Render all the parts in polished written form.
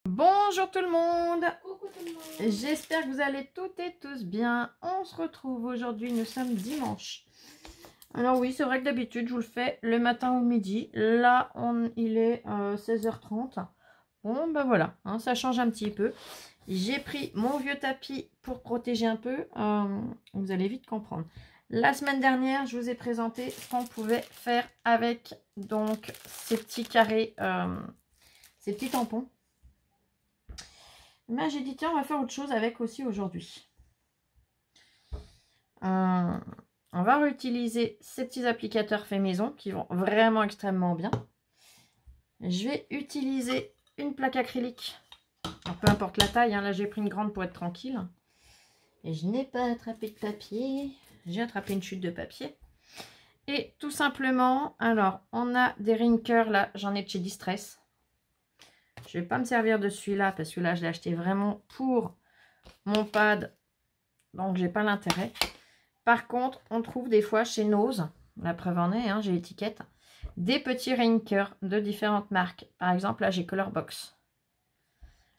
Bonjour tout le monde. Coucou tout le monde. J'espère que vous allez toutes et tous bien. On se retrouve aujourd'hui, nous sommes dimanche. Alors oui, c'est vrai que d'habitude je vous le fais le matin ou le midi. Là il est 16h30. Bon ben voilà, hein, ça change un petit peu. J'ai pris mon vieux tapis pour protéger un peu. Vous allez vite comprendre. La semaine dernière, je vous ai présenté ce qu'on pouvait faire avec donc ces petits carrés, ces petits tampons. Mais j'ai dit tiens, on va faire autre chose avec aussi aujourd'hui. On va réutiliser ces petits applicateurs faits maison qui vont vraiment extrêmement bien. Je vais utiliser une plaque acrylique. Alors, peu importe la taille, hein, là j'ai pris une grande pour être tranquille. Et je n'ai pas attrapé de papier. J'ai attrapé une chute de papier. Et tout simplement, alors on a des Rinkers là, j'en ai de chez Distress. Je ne vais pas me servir de celui-là parce que là je l'ai acheté vraiment pour mon pad. Donc j'ai pas l'intérêt. Par contre, on trouve des fois chez Nose, la preuve en est, hein, j'ai l'étiquette, des petits Rinkers de différentes marques. Par exemple, là j'ai Colorbox.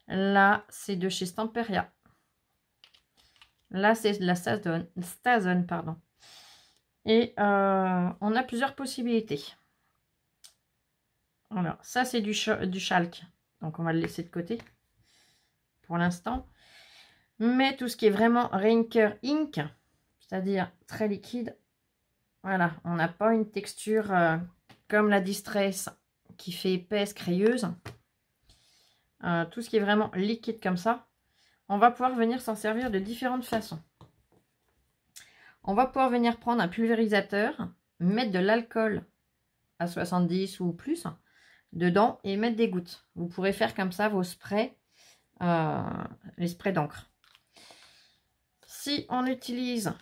Là, c'est de chez Stamperia. Là, c'est de la Stazone, pardon. Et on a plusieurs possibilités. Alors, ça c'est du Schalk. Donc on va le laisser de côté pour l'instant. Mais tout ce qui est vraiment Rinker Ink, c'est-à-dire très liquide, voilà, on n'a pas une texture comme la Distress qui fait épaisse, crayeuse. Tout ce qui est vraiment liquide comme ça, on va pouvoir venir s'en servir de différentes façons. On va pouvoir venir prendre un pulvérisateur, mettre de l'alcool à 70 ou plus dedans et mettre des gouttes. Vous pourrez faire comme ça vos sprays, les sprays d'encre. Si on utilise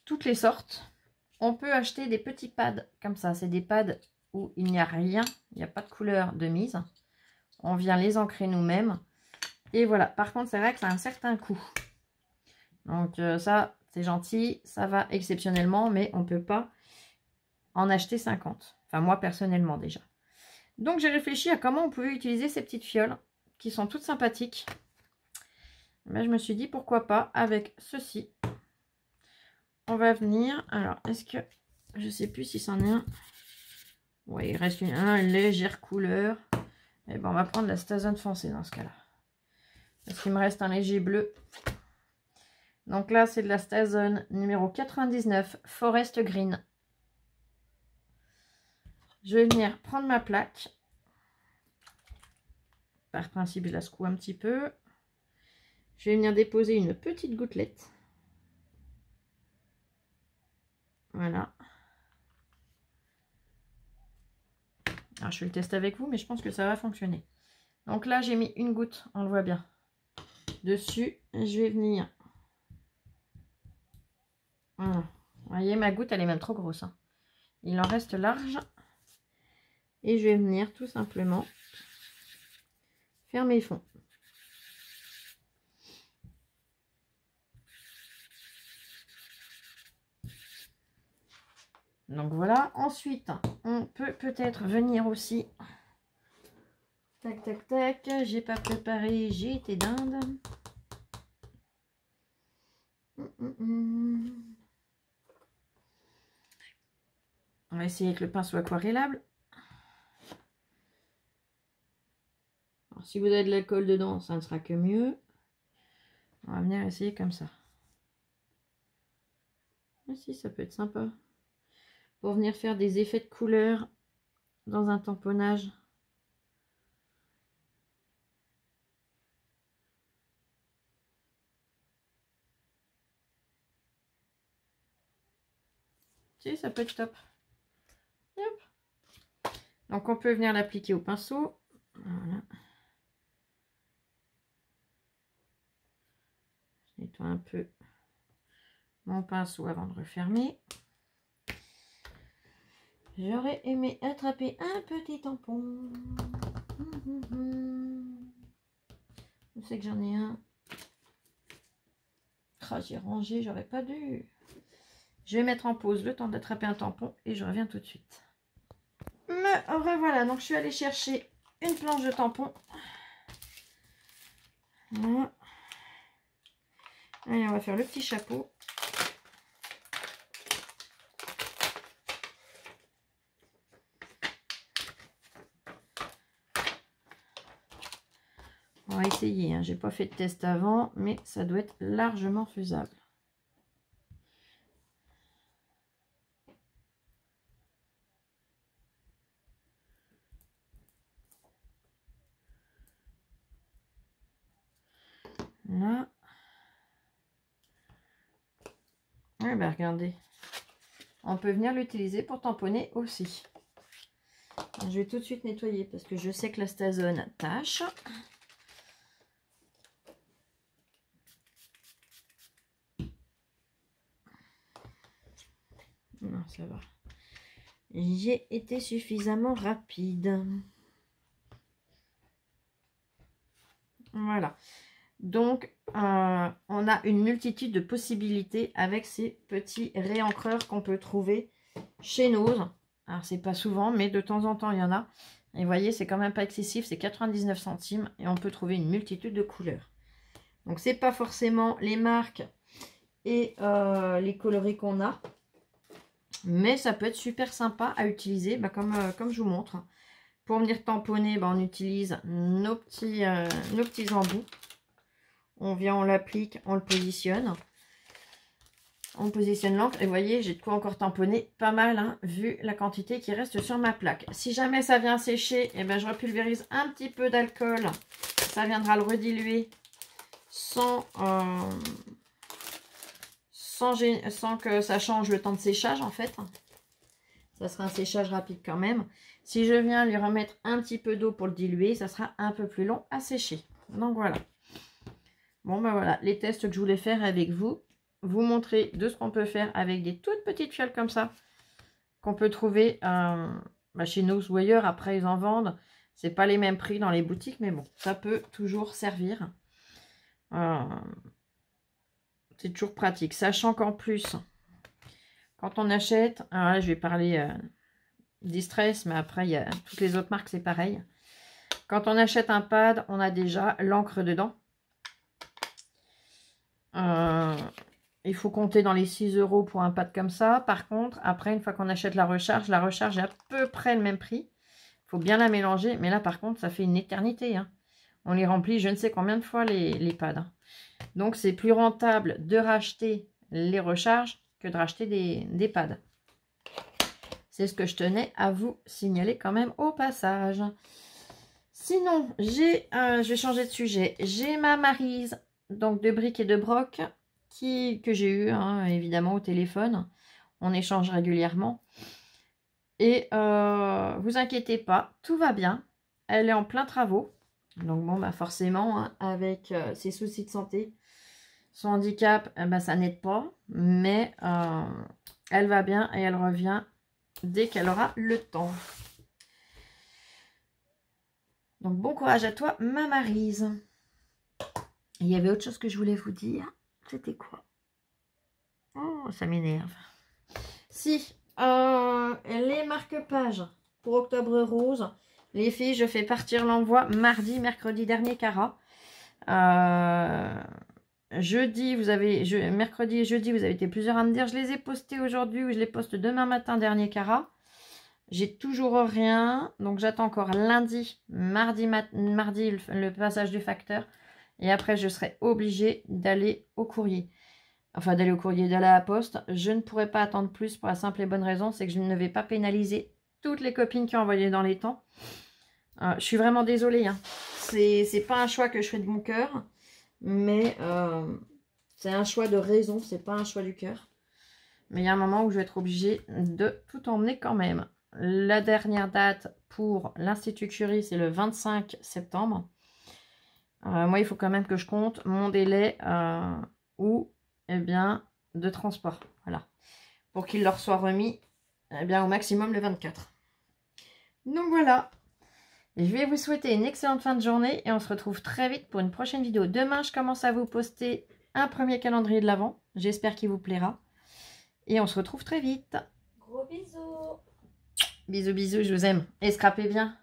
toutes les sortes, on peut acheter des petits pads comme ça. C'est des pads où il n'y a rien, il n'y a pas de couleur de mise. On vient les ancrer nous-mêmes. Et voilà, par contre, c'est vrai que ça a un certain coût. Donc ça, c'est gentil, ça va exceptionnellement, mais on ne peut pas en acheter 50. Enfin, moi, personnellement, déjà. Donc, j'ai réfléchi à comment on pouvait utiliser ces petites fioles, qui sont toutes sympathiques. Mais je me suis dit, pourquoi pas, avec ceci. On va venir, alors, est-ce que, je sais plus si c'en est un. Ouais, il reste une légère couleur. Et ben, on va prendre la Stazone foncée dans ce cas-là. Parce qu'il me reste un léger bleu. Donc là, c'est de la Stazone numéro 99, Forest Green. Je vais venir prendre ma plaque. Par principe, je la secoue un petit peu. Je vais venir déposer une petite gouttelette. Voilà. Alors, je fais le test avec vous, mais je pense que ça va fonctionner. Donc là, j'ai mis une goutte, on le voit bien. Dessus, je vais venir. Voilà. Vous voyez, ma goutte, elle est même trop grosse, hein. Il en reste large. Et je vais venir tout simplement faire mes fonds. Donc voilà. Ensuite, on peut peut-être venir aussi. Tac, tac, tac. J'ai pas préparé, j'ai été dinde. On va essayer que le pinceau aquarellable. Alors, si vous avez de l'alcool dedans, ça ne sera que mieux. On va venir essayer comme ça. Ah, si, ça peut être sympa. Pour venir faire des effets de couleur dans un tamponnage. Si, ça peut être top. Hop. Donc on peut venir l'appliquer au pinceau. Voilà. Je nettoie un peu mon pinceau avant de refermer. J'aurais aimé attraper un petit tampon. Je sais que j'en ai un. Ah, j'ai rangé, j'aurais pas dû. Je vais mettre en pause le temps d'attraper un tampon et je reviens tout de suite. Me revoilà, donc je suis allée chercher une planche de tampon. Voilà. Allez, on va faire le petit chapeau. On va essayer, hein. J'ai pas fait de test avant, mais ça doit être largement faisable. Là. Ouais, ben regardez. On peut venir l'utiliser pour tamponner aussi. Je vais tout de suite nettoyer parce que je sais que la Stazone tâche. Non, ça va. J'ai été suffisamment rapide. Voilà. Donc, on a une multitude de possibilités avec ces petits réencreurs qu'on peut trouver chez Nose. Alors, c'est pas souvent, mais de temps en temps, il y en a. Et vous voyez, c'est quand même pas excessif. C'est 99 centimes et on peut trouver une multitude de couleurs. Donc, c'est pas forcément les marques et les coloris qu'on a. Mais ça peut être super sympa à utiliser, bah, comme je vous montre. Pour venir tamponner, bah, on utilise nos petits embouts. On vient, on l'applique, on le positionne. On positionne l'encre. Et vous voyez, j'ai de quoi encore tamponner pas mal, hein, vu la quantité qui reste sur ma plaque. Si jamais ça vient sécher, eh ben, je repulvérise un petit peu d'alcool. Ça viendra le rediluer sans que ça change le temps de séchage, en fait. Ça sera un séchage rapide quand même. Si je viens lui remettre un petit peu d'eau pour le diluer, ça sera un peu plus long à sécher. Donc voilà. Bon ben voilà, les tests que je voulais faire avec vous. Vous montrer de ce qu'on peut faire avec des toutes petites fioles comme ça. Qu'on peut trouver chez nous ou ailleurs. Après ils en vendent. C'est pas les mêmes prix dans les boutiques. Mais bon, ça peut toujours servir. C'est toujours pratique. Sachant qu'en plus, quand on achète... Alors là je vais parler... Distress, mais après, il y a toutes les autres marques, c'est pareil. Quand on achète un pad, on a déjà l'encre dedans. Il faut compter dans les 6 € pour un pad comme ça. Par contre, après, une fois qu'on achète la recharge est à peu près le même prix. Il faut bien la mélanger. Mais là, par contre, ça fait une éternité, hein. On les remplit je ne sais combien de fois, les pads, hein. Donc, c'est plus rentable de racheter les recharges que de racheter des pads. C'est ce que je tenais à vous signaler quand même au passage. Sinon, je vais changer de sujet. J'ai ma Maryse, donc de briques et de broc, que j'ai eu, hein, évidemment, au téléphone. On échange régulièrement. Et vous inquiétez pas, tout va bien. Elle est en plein travaux. Donc bon, bah forcément, hein, avec ses soucis de santé, son handicap, bah, ça n'aide pas. Mais elle va bien et elle revient dès qu'elle aura le temps. Donc, bon courage à toi, ma Maryse. Il y avait autre chose que je voulais vous dire. C'était quoi? Oh, ça m'énerve. Si, les marque-pages pour Octobre Rose. Les filles, je fais partir l'envoi mercredi dernier, Cara. Mercredi et jeudi, vous avez été plusieurs à me dire. Je les ai postés aujourd'hui ou je les poste demain matin, dernier, Cara. J'ai toujours rien, donc j'attends encore lundi, mardi le passage du facteur. Et après, je serai obligée d'aller au courrier. Enfin, d'aller à la poste. Je ne pourrai pas attendre plus pour la simple et bonne raison, c'est que je ne vais pas pénaliser toutes les copines qui ont envoyé dans les temps. Je suis vraiment désolée, hein. C'est pas un choix que je fais de mon cœur, mais c'est un choix de raison, c'est pas un choix du cœur. Mais il y a un moment où je vais être obligée de tout emmener quand même. La dernière date pour l'Institut Curie, c'est le 25 septembre. Moi, il faut quand même que je compte mon délai de transport. Voilà. Pour qu'il leur soit remis au maximum le 24. Donc voilà. Je vais vous souhaiter une excellente fin de journée et on se retrouve très vite pour une prochaine vidéo. Demain, je commence à vous poster un premier calendrier de l'Avent. J'espère qu'il vous plaira. Et on se retrouve très vite. Gros bisous. Bisous, bisous, je vous aime. Et scrapez bien.